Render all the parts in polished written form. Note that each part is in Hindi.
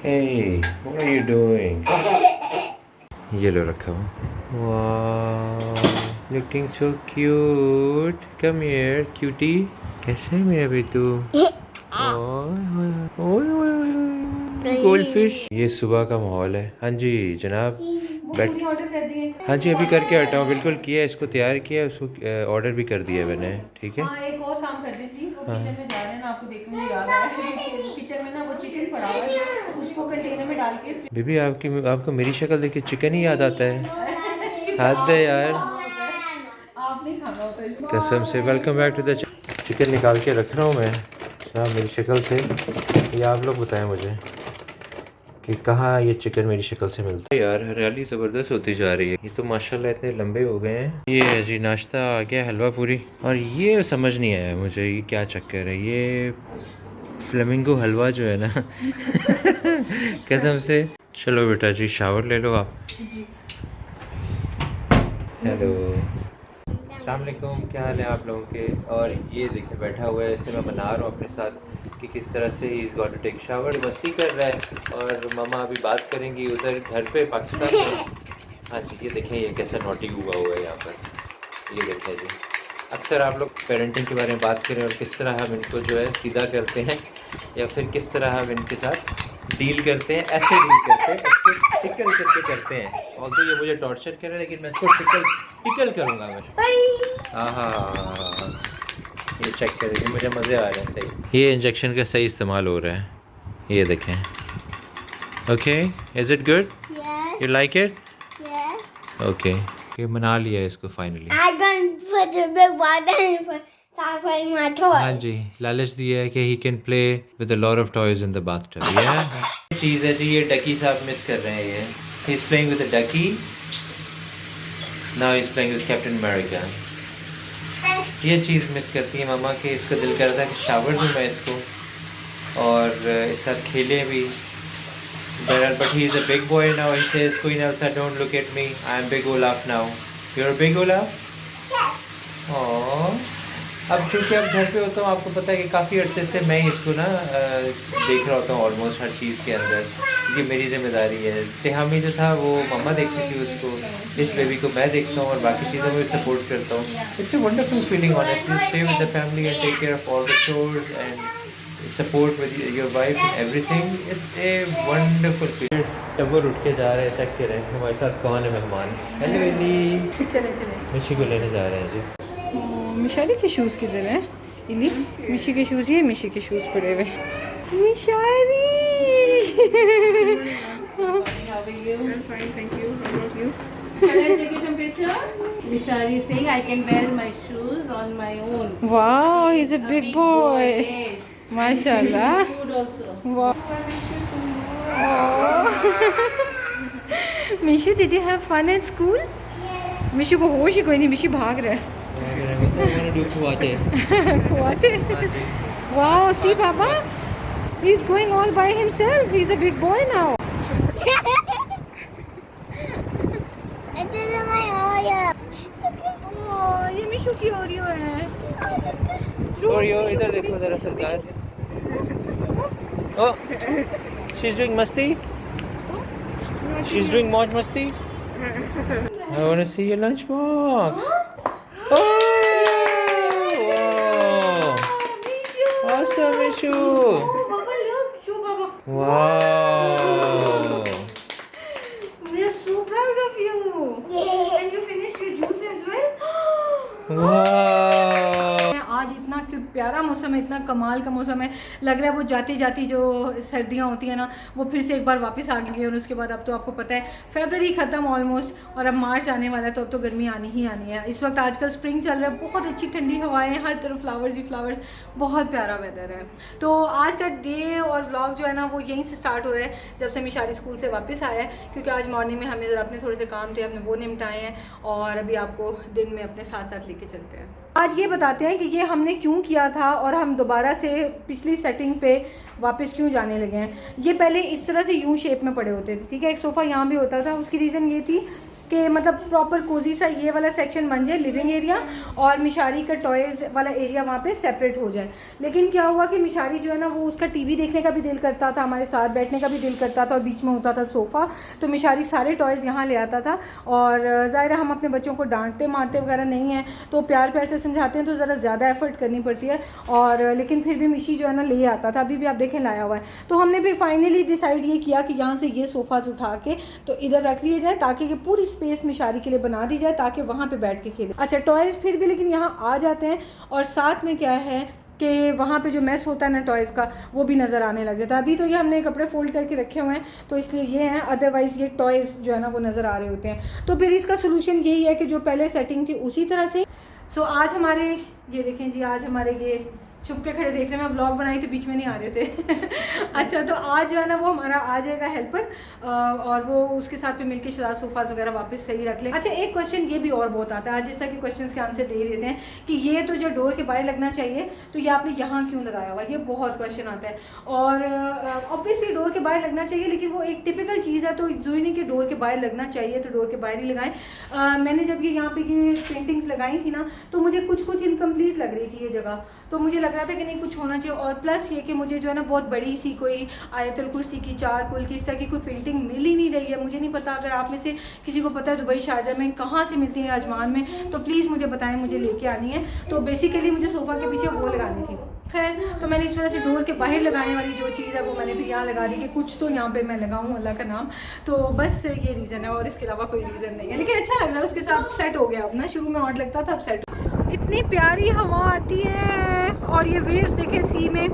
Hey, what are you doing? ये लो रखा हुआ। Wow, looking so cute. Come here, cutie. कैसे है मेरा बेटू? Gold fish. ये सुबह का माहौल है। हाँ जी जनाब। बैठ। ऑर्डर कर दिए। हाँ जी अभी करके हटा हूँ, बिल्कुल किया, इसको तैयार किया, उसको ऑर्डर भी कर दिया मैंने। ठीक है। हाँ एक और काम कर दें प्लीज, वो हाँ। किचन में जा रहे हैं ना, आपको देखने में याद आया किचन में ना वो चिकन पड़ा हुआ है, उसको कंटेनर में डाल के। बेबी आपको मेरी शक्ल देख के चिकन ही याद आता है। हद है यार। आप नहीं खाना होता इसको। कसम से। Welcome back to the chicken निकाल के रख रहा हूँ मैं जनाब मेरी शक्ल से। ये आप लोग बताएं मुझे कि कहाँ ये चिकन मेरी शक्ल से मिलता है। यार हरियाली ज़बरदस्त होती जा रही है। ये तो माशाल्लाह इतने लंबे हो गए हैं। ये है जी नाश्ता आ गया, हलवा पूरी। और ये समझ नहीं आया मुझे ये क्या चक्कर है, ये फ्लेमिंगो हलवा जो है ना कसम से। चलो बेटा जी शावर ले लो आप। हेलो अस्सलाम वालेकुम, क्या हाल है आप लोगों के। और ये देखिए बैठा हुआ है, इसे मैं बना रहा हूँ अपने साथ कि किस तरह से is got to take shower, मस्ती कर रहा है। और मम्मा अभी बात करेंगी उधर घर पे पाकिस्तान में। हाँ जी ये देखें ये कैसा नोटी हुआ है यहाँ पर। ये देखें जी, अक्सर आप लोग पेरेंटिंग के बारे में बात करें और किस तरह हम इनको जो है सीधा करते हैं या फिर किस तरह हम इनके साथ डील करते हैं, ऐसे डील करते हैं, इसको टिकल करके करते हैं। और तो ये मुझे टॉर्चर कर रहा है लेकिन मैं इसको टिकल करूँगा मैं। हाँ ये चेक करेंगे, मुझे मज़े आ रहे हैं। सही ये इंजेक्शन का सही इस्तेमाल हो रहा है, ये देखें। Okay is it good, you like it? Okay ये मना लिया इसको फाइनली। हाँ जी लालच दिया है कि he can play with a lot of toys in the bathtub. या चीज़ है जी, ये डकी साहब मिस कर रहे हैं। ये he is playing with a ducky, now he is playing with Captain America. ये चीज़ मिस करती है मामा के, इसको दिल करता है कि शावर दूँ मैं इसको और इस साथ खेले भी। But he is a big boy now, he says Queen Elsa don't look at me, I am big Olaf now, you are big Olaf. अब चूँकि अब घर पे होता हूँ, आपको पता है कि काफ़ी अर्से से मैं ही इसको ना देख रहा होता हूँ ऑलमोस्ट हर चीज़ के अंदर, क्योंकि मेरी जिम्मेदारी है। तिहामी जो था वो मम्मा देखती थी उसको, इस बेबी को मैं देखता हूँ और बाकी चीज़ों में सपोर्ट करता हूँ। It's a wonderful feeling honestly, stay with the family and take care of all the chores and support with your wife in everything. It's a wonderful feeling. टब्बर उठ के जा रहे हैं, चेक करें हमारे साथ कौन है मेहमान। हेलो इली, चले मिशी को लेने जा रहे हैं जी। मिशाली के शूज़ किधर हैं? इली मिशी के शूज़, ये मिशी के शूज़ पड़े हुए। मिशाली Mishari is saying I can wear my shoes on my own. Wow, he's a big boy. Yes. Mashallah. Food also. Wow. Mishu, did you have fun at school? Mishu को होश ही कोई नहीं, मिशु भाग रहा है। खुआते। Wow, see Baba, he's going all by himself. He's a big boy now. Oh, ये मिशु की ओरियो है। ओरियो इधर देखो जरा सरकार। Oh, she's doing मस्ती। She's doing मौज मस्ती। I want to see your lunchbox. Oh, wow. Awesome, Mishu. Baba, look, show Baba. Wow. We are so proud of you. And you finished your juice as well. Wow. आज इतना प्यारा मौसम है, इतना कमाल का मौसम है, लग रहा है वो जाती जाती जो सर्दियाँ होती हैं ना वो फिर से एक बार वापस आ गई। और उसके बाद अब तो आपको पता है फरवरी ख़त्म ऑलमोस्ट और अब मार्च आने वाला है, तो अब तो गर्मी आनी ही आनी है। इस वक्त आजकल स्प्रिंग चल रहा है, बहुत अच्छी ठंडी हवाएं, हर तरफ फ्लावर्स ही फ्लावर्स, बहुत प्यारा वेदर है। तो आज का डे और व्लॉग जो है ना वो यहीं से स्टार्ट हो रहा है जब से मिशाली स्कूल से वापस आया है, क्योंकि आज मॉर्निंग में हमें ज़रा अपने थोड़े से काम थे, हमने वो निपटाए हैं और अभी आपको दिन में अपने साथ साथ लेके चलते हैं। आज ये बताते हैं कि ये हमने क्यों किया था और हम दोबारा से पिछली सेटिंग पे वापस क्यों जाने लगे हैं। ये पहले इस तरह से यूं शेप में पड़े होते थे, ठीक है, एक सोफ़ा यहाँ भी होता था। उसकी रीज़न ये थी कि मतलब प्रॉपर कोजी सा ये वाला सेक्शन बन जाए लिविंग एरिया, और मिशारी का टॉयज़ वाला एरिया वहाँ पे सेपरेट हो जाए। लेकिन क्या हुआ कि मिशारी जो है ना वो उसका टीवी देखने का भी दिल करता था, हमारे साथ बैठने का भी दिल करता था, और बीच में होता था सोफ़ा, तो मिशारी सारे टॉयज़ यहाँ ले आता था। और ज़ाहिर हम अपने बच्चों को डांटते मारते वगैरह नहीं हैं, तो प्यार प्यार से समझाते हैं तो ज़रा ज़्यादा एफर्ट करनी पड़ती है, और लेकिन फिर भी मिशी जो है ना ले आता था। अभी भी आप देखें लाया हुआ है। तो हमने फिर फाइनली डिसाइड ये किया कि यहाँ से ये सोफ़ाज़ उठा के तो इधर रख लिए जाए, ताकि ये पूरी स्पेस मिशारी के लिए बना दी जाए, ताकि वहाँ पे बैठ के खेले। अच्छा, टॉयज़ फिर भी लेकिन यहाँ आ जाते हैं, और साथ में क्या है कि वहाँ पे जो मैस होता है ना टॉयज़ का, वो भी नज़र आने लग जाता है। अभी तो ये हमने कपड़े फोल्ड करके रखे हुए हैं तो इसलिए ये हैं, अदरवाइज़ ये टॉयज़ जो है ना वो नज़र आ रहे होते हैं। तो फिर इसका सोल्यूशन यही है कि जो पहले सेटिंग थी उसी तरह से। सो आज हमारे ये देखें जी, आज हमारे ये छुप के खड़े देख रहे हैं, मैं ब्लॉग बनाई तो बीच में नहीं आ रहे थे अच्छा, तो आज जो है ना वो हमारा आ जाएगा हेल्पर, और वो उसके साथ भी मिलके शायद सोफ़ाज़ वगैरह वापस सही रख लें। अच्छा, एक क्वेश्चन ये भी और बहुत आता है आज, जैसा कि क्वेश्चंस के आंसर दे देते हैं कि ये तो जो डोर के बाहर लगना चाहिए तो ये आपने यहाँ क्यों लगाया हुआ, ये बहुत क्वेश्चन आता है। और ऑब्वियसली डोर के बाहर लगना चाहिए, लेकिन वो एक टिपिकल चीज़ है, तो जरूरी नहीं कि डोर के बाहर लगना चाहिए तो डोर के बाहर ही लगाएं। मैंने जब ये यहाँ पे ये पेंटिंग्स लगाई थी ना, तो मुझे कुछ इनकम्प्लीट लग रही थी ये जगह, तो मुझे लग रहा था कि नहीं कुछ होना चाहिए। और प्लस ये कि मुझे जो है ना बहुत बड़ी सी कोई आयतुल कुर्सी की, चार कुल की, इस तरह की कोई पेंटिंग मिल ही नहीं रही है। मुझे नहीं पता, अगर आप में से किसी को पता है दुबई शारजाह में कहाँ से मिलती है अजमान में, तो प्लीज़ मुझे बताएं, मुझे लेके आनी है। तो बेसिकली मुझे सोफ़ा के पीछे वो लगानी थी। खैर, तो मैंने इस वजह से डोर के बाहर लगाने वाली जो चीज़ है वो मैंने भी यहाँ लगा दी कि कुछ तो यहाँ पे मैं लगाऊँ, अल्लाह का नाम। तो बस ये रीज़न है, और इसके अलावा कोई रीज़न नहीं है, लेकिन अच्छा लग रहा है, उसके साथ सेट हो गया अपना। शुरू में ऑड लगता था, अब सेट। इतनी प्यारी हवा आती है, और ये वेव्स देखें सी में।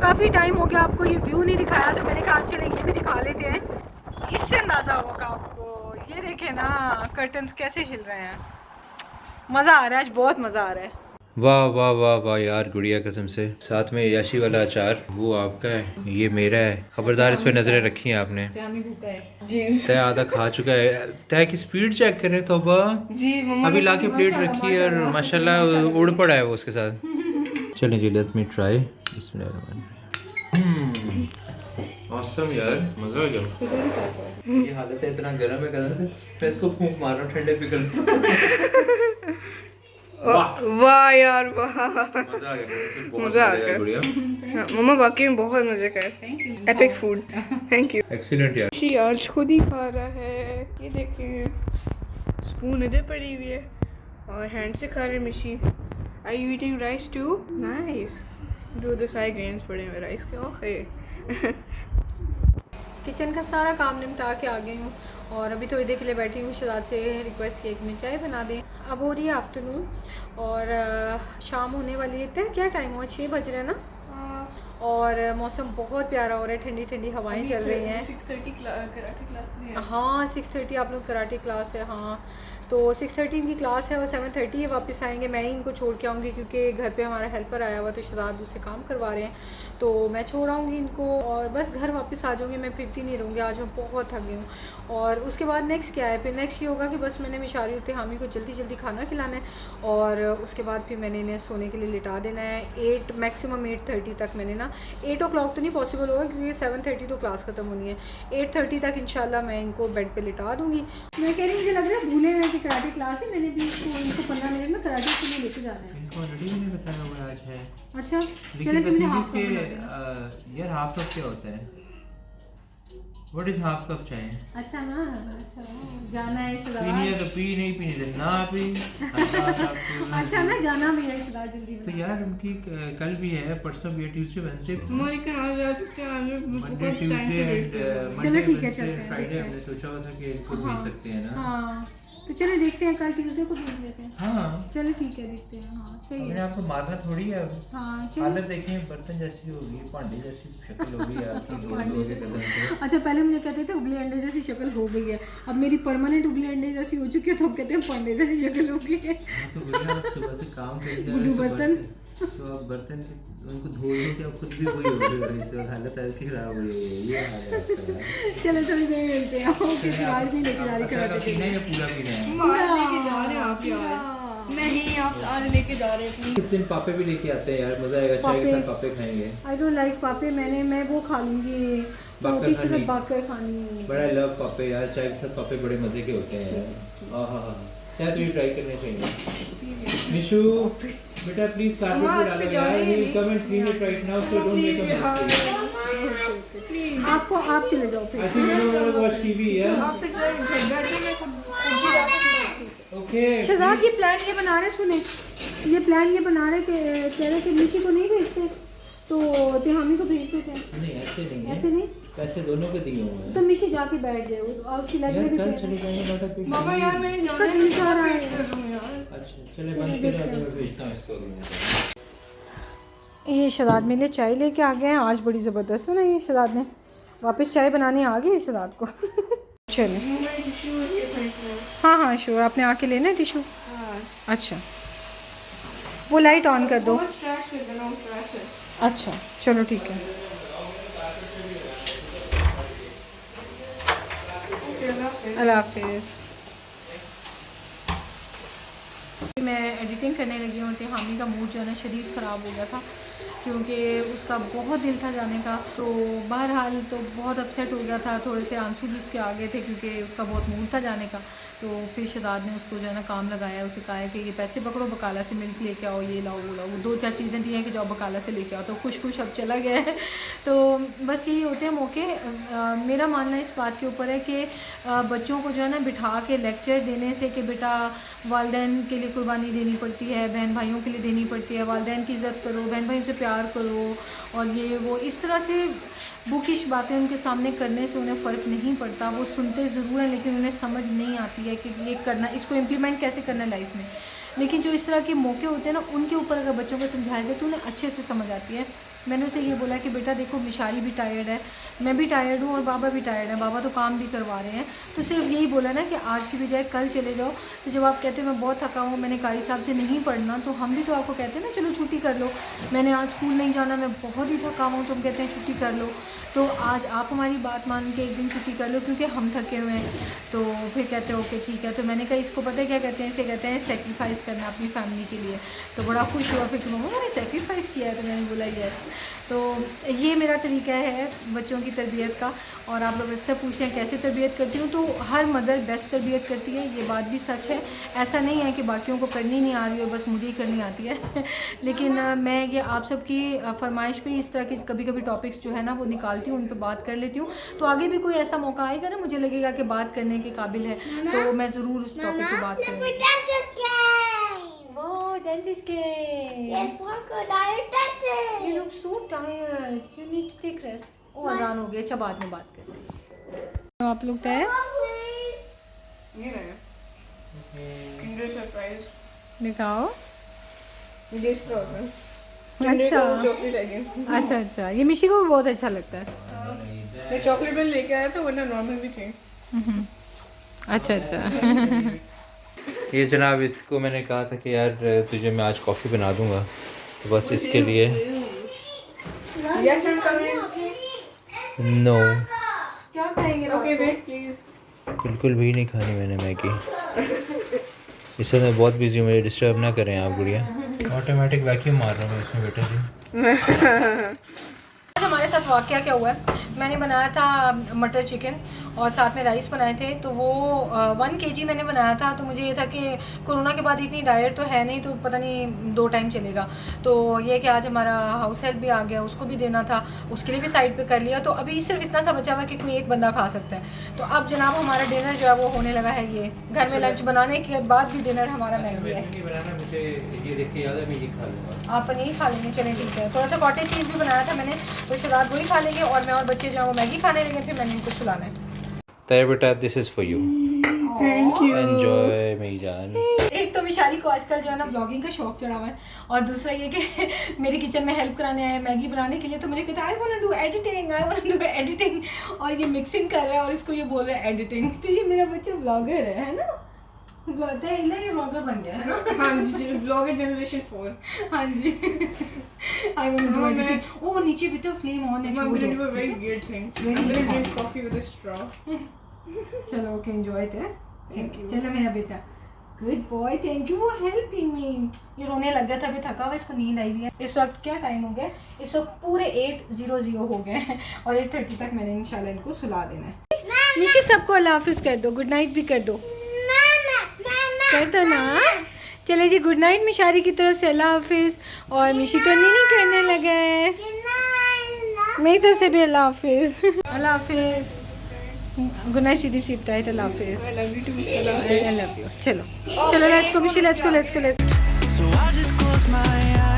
काफ़ी टाइम हो गया आपको ये व्यू नहीं दिखाया, तो मैंने कहा चले ये भी दिखा लेते हैं, इससे अंदाज़ा होगा आपको। ये देखें ना कर्टन्स कैसे हिल रहे हैं, मज़ा आ रहा है, आज बहुत मज़ा आ रहा है। वाह वाह वाह वाह यार, गुड़िया कसम से। साथ में याशी वाला अचार वो आपका है, ये मेरा है। खबरदार इस पे नजरें रखी हैं आपने। तय आधा खा चुका है। तय की स्पीड चेक करें तो जी, अभी लाके प्लेट रखी है, और माशाल्लाह उड़ पड़ा है वो उसके साथ। चलें जी, लेट मी ट्राई। ऑसम यार, मजा आ गया। ये हालत है, इतना गर्म है कसम से, मैं इसको फूंक मार रहा हूं, ठंडे पिघल। वाह यार, वाह, मजा आ गया, मजा आ गया। मम्मा वाकई में बहुत मजे का है। Epic food, thank you. Excellent यार। शी आज खुद ही खा रहा है, ये देखें, स्पून इधर पड़ी हुई है और हैंड से खा रहे मिशी। Are you eating rice too? Nice. दो सारे ग्रेन्स पड़े हुए राइस के। ओके किचन का सारा काम निपटा के आ गई हूँ, और अभी थोड़ी देर के लिए बैठी हूँ। शहजाद से रिक्वेस्ट की कि मैं चाय बना दें। अब हो रही है आफ्टरनून, और शाम होने वाली है। तय क्या टाइम हुआ, 6 बज रहे हैं ना, और मौसम बहुत प्यारा हो रहा है, ठंडी ठंडी हवाएं चल रही हैं। 6:30 कराटे क्लास है। हाँ 6:30 आप लोग कराटे क्लास है। हाँ, तो 6:30 इनकी क्लास है, और 7:30 ये वापस आएंगे। मैं ही इनको छोड़ के आऊँगी, क्योंकि घर पे हमारा हेल्पर आया हुआ, तो शहजाद उससे काम करवा रहे हैं, तो मैं छोड़ आऊँगी इनको, और बस घर वापस आ जाऊँगी। मैं फिरती नहीं रहूँगी, आज मैं बहुत थक गई हूँ। और उसके बाद नेक्स्ट क्या है, फिर नेक्स्ट ये होगा कि बस मैंने मिशारी और हामी को जल्दी जल्दी खाना खिलाना है, और उसके बाद फिर मैंने इन्हें सोने के लिए लिटा देना है। 8 मैक्सिमम 8:30 तक मैंने ना, 8 o'clock तो नहीं पॉसिबल होगा, क्योंकि 7:30 तो क्लास ख़त्म होनी है। 8:30 तक इंशाल्लाह मैं इनको बेड पे लिटा दूँगी। मैं कह रही मुझे लग रहा है भूले हुए कि कराटे क्लास है, मैंने भी इनको 15 मिनट में कराटे के लिए लेके जाना है। इनको ऑलरेडी मैंने बताया हुआ आज है। अच्छा, लेकिन चलो फिर हाफ के यार हाफ कप क्या होता है? व्हाट इज हाफ कप चाय? अच्छा ना, अच्छा जाना है पीनी है तो पी, नहीं पीनी तो ना पी। अच्छा ना, जाना भी है शहजाद जल्दी। तो यार उनकी कल भी है, परसों भी है, ट्यूसडे वेडनेसडे लेकिन आज जा सकते हैं, आज मंडे ट्यूसडे एंड चलो ठीक है, चलते हैं, फ्राइडे हमने सोचा हुआ था कि इनको भेज सकते हैं ना। हाँ तो चलो देखते हैं, कल ट्यूसडे को भेज देते हैं। हाँ चलो ठीक है, देखते हैं। हाँ सही मैंने है। आपको मारना थोड़ी है। हाँ चलो। हालत देखें, बर्तन जैसी होगी, भांडे जैसी शक्ल होगी आपकी दोनों के कदम से। अच्छा, पहले मुझे कहते थे उबले अंडे जैसी शक्ल हो गई है, अब मेरी परमानेंट उबले अंडे जैसी हो चुकी है, तो अब कहते हैं पांडे जैसी शक्ल हो गई है। तो भैया आप सुबह से काम कर गुड्डू बर्तन। तो आप बर्तन उनको धो लो कि आप खुद भी वही हो गए, और इससे हालत ऐसी खराब हुई है। ये हाल है आपका। चलो थोड़ी देर मिलते हैं। ओके, आज नहीं लेके जा रही कराटे के पीना लिए। है या पूरा पीना है? लेके जा रहे हैं आप यार। नहीं आप आज लेके जा रहे हैं इस दिन पापे भी लेके आते हैं यार, मजा आएगा, चाय के साथ पापे खाएंगे। आई डोंट लाइक पापे, मैं वो खा लूँगी, बाकर खानी। बड़ा लव पापे यार, चाय के साथ पापे बड़े मजे के होते हैं यार। हाँ क्या तो ये ट्राई करने चाहिए। निशु बेटा प्लीज कार्पेट पे डालो यार, he come and clean it right now so don't make a mistake. आपको आप चले जाओ फिर। I think you know watch TV या आप फिर घर बैठे मैं खुद ओके। शहजाद ये प्लान ये बना रहे, सुने ये प्लान ये बना रहे कि कह रहे कि निशी को नहीं भेजते तो तिहामी को भेज देते हैं। नहीं ऐसे नहीं है, ऐसे नहीं, पैसे दोनों को दिए हुए हैं। तो मिशी जाके बैठ जाए और खिलाने यार भी कल चले जाएंगे नाटक पे। मामा यार मैं इसका दिल चाह रहा है। अच्छा चले बंद कर दो, मैं भेजता हूं इसको। ये शहजाद मेरे लिए चाय लेके आ गए हैं आज, बड़ी ज़बरदस्त है ना ये शहजाद ने, वापस चाय बनाने आ गई शहजाद को। चले हाँ श्योर, आपने आके लेना है टिशू। अच्छा वो लाइट ऑन कर दो। अच्छा चलो ठीक है। अल्लाह हाफिज़। मैं एडिटिंग करने लगी हूँ, तिहामी का मूड जो है ना शदीद ख़राब हो गया था क्योंकि उसका बहुत दिल था जाने का, तो बहरहाल तो बहुत अपसेट हो गया था, थोड़े से आंसू भी उसके आ गए थे क्योंकि उसका बहुत मूड था जाने का। तो फिर शहजाद ने उसको जो है ना काम लगाया, उसे कहा है कि ये पैसे पकड़ो, बकाला से मिल्क लेके आओ, ये लाओ वो लाओ, 2-4 चीज़ें दी हैं कि जाओ बकाला से लेके आओ, तो खुश अब चला गया है। तो बस यही होते हैं मौके। मेरा मानना इस बात के ऊपर है कि बच्चों को जो है ना बिठा के लेक्चर देने से कि बेटा वालिदैन के लिए कुर्बानी देनी पड़ती है, बहन भाइयों के लिए देनी पड़ती है, वालिदैन की इज़्ज़त करो, बहन भाइयों से प्यार करो, और ये वो इस तरह से बुकिश बातें उनके सामने करने से उन्हें फ़र्क नहीं पड़ता। वो सुनते ज़रूर हैं लेकिन उन्हें समझ नहीं आती है कि ये करना, इसको इम्प्लीमेंट कैसे करना है लाइफ में। लेकिन जो इस तरह के मौके होते हैं ना, उनके ऊपर अगर बच्चों को समझाया जाए तो उन्हें अच्छे से समझ आती है। मैंने उसे ये बोला कि बेटा देखो मिशाली भी टायर्ड है, मैं भी टायर्ड हूँ और बाबा भी टायर्ड है, बाबा तो काम भी करवा रहे हैं, तो सिर्फ यही बोला ना कि आज की बजाय कल चले जाओ। तो जब आप कहते हो मैं बहुत थका हूँ, मैंने कारी साहब से नहीं पढ़ना, तो हम भी तो आपको कहते हैं ना चलो छुट्टी कर लो, मैंने आज स्कूल नहीं जाना, मैं बहुत ही थका हूँ, तुम कहते हैं छुट्टी कर लो, तो आज आप हमारी बात मान के एक दिन छुट्टी कर लो क्योंकि हम थके हुए हैं। तो फिर कहते हैं ओके ठीक है। तो मैंने कहा इसको पता है क्या कहते हैं, इसे कहते हैं सेक्रीफाइस करना अपनी फैमिली के लिए। तो बड़ा खुश हुआ, फिर मम्मा मैंने सेक्रीफाइस किया है, तो मैंने बोला यस। तो ये मेरा तरीका है बच्चों की तरबियत का। और आप लोग अक्सर पूछते हैं कैसे तरबियत करती हूँ, तो हर मदर बेस्ट तरबियत करती है, ये बात भी सच है। ऐसा नहीं है कि बाकियों को करनी नहीं आ रही हो, बस मुझे ही करनी आती है। लेकिन मैं ये आप सबकी फरमाइश पे इस तरह के कभी कभी टॉपिक्स जो है ना वो निकालती हूँ, उन पर बात कर लेती हूँ। तो आगे भी कोई ऐसा मौका आएगा ना, मुझे लगेगा कि बात करने के काबिल है, तो मैं ज़रूर उस टॉपिक पर बात करूँगी। वो डेंटिस्ट के You look so tired. You need to take rest. ओ अजान हो गया, अच्छा बाद में बात करते हैं। तो आप लोग तय ये रहे किंडर सरप्राइज दिखाओ। ये स्टॉक है। अच्छा चॉकलेट है ये। अच्छा ये मिशी को भी बहुत अच्छा लगता है। मैं चॉकलेट बिल लेके आया था, वरना नॉर्मल भी थे। अच्छा ये जनाब, इसको मैंने कहा था कि यार तुझे मैं आज कॉफ़ी बना दूंगा, तो बस इसके लिए नो क्या खाएंगे? Okay wait please. बिल्कुल भी नहीं खानी मैंने मैगी। इस वक्त मैं बहुत बिजी हूँ, मुझे डिस्टर्ब ना करें आप गुड़िया। ऑटोमेटिक वैक्यूम मार रहा हूँ इसमें बेटा जी। आज हमारे साथ वाकया क्या हुआ है, मैंने बनाया था मटर चिकन और साथ में राइस बनाए थे। तो वो 1 kg मैंने बनाया था। तो मुझे ये था कि कोरोना के बाद इतनी डाइट तो है नहीं, तो पता नहीं 2 टाइम चलेगा। तो ये कि आज हमारा हाउस हेल्प भी आ गया, उसको भी देना था, उसके लिए भी साइड पे कर लिया। तो अभी सिर्फ इतना सा बचा हुआ है कि कोई एक बंदा खा सकता है। तो अब जनाब हमारा डिनर जो है वो होने लगा है। ये घर में लंच बनाने के बाद भी डिनर हमारा मैगी है। आप पनीर खा लेंगे, चलें ठीक है। थोड़ा सा कॉटेज चीज़ भी बनाया था मैंने, तो शराब वही खा लेंगे और मैं और बच्चे जो है वो मैगी खाने लगे, फिर मैंने इनको सुलाना है। तय बेटा this is for you, thank you. Enjoy मेरी जान। एक तो मिशाली को आजकल जो है ना व्लॉगिंग का शौक चढ़ा हुआ है, और दूसरा ये कि मेरी किचन में हेल्प कराने आया मैगी बनाने के लिए। तो मुझे कहता है I want to do editing, और ये मिक्सिंग कर रहा है और इसको ये बोल रहा है एडिटिंग। तो ये मेरा बच्चा व्लॉगर है ना, ये व्लॉगर बन गया है ना। हाँ जी, व्लॉगर जनरेशन 4। हाँ जी। I want to do editing. ओ नीचे भी तो फ्लेम ऑन है। I'm gonna do a very weird thing. I'm gonna drink coffee with a straw. चलो ओके एंजॉय थे। Thank you. चलो मेरा बेटा good boy, thank you for helping me. ये रोने लग गया था, अभी थका हुआ, इसको नींद आई हुई है। इस वक्त क्या टाइम हो गया? इस वक्त पूरे 8:00 हो गए हैं और 8:30 तक मैंने इंशाल्लाह इनको सुला देना है। मिशी सबको अल्लाह हाफिज़ कर दो, गुड नाइट भी कर दो, कर दो ना। चले जी, गुड नाइट मिशारी की तरफ से, अल्लाह हाफिज़। और मिशी तो नहीं करने लगा है, मेरी तरफ से भी अल्लाह हाफिज़। अल्लाह हाफिज़, गुड नाइट शरीफ सिप टाइट, अल्लाह हाफिज़। I love you too. I love I love you। चलो चलो, लेट्स गो मिशी, let's go let's go let's. So I just close my eyes.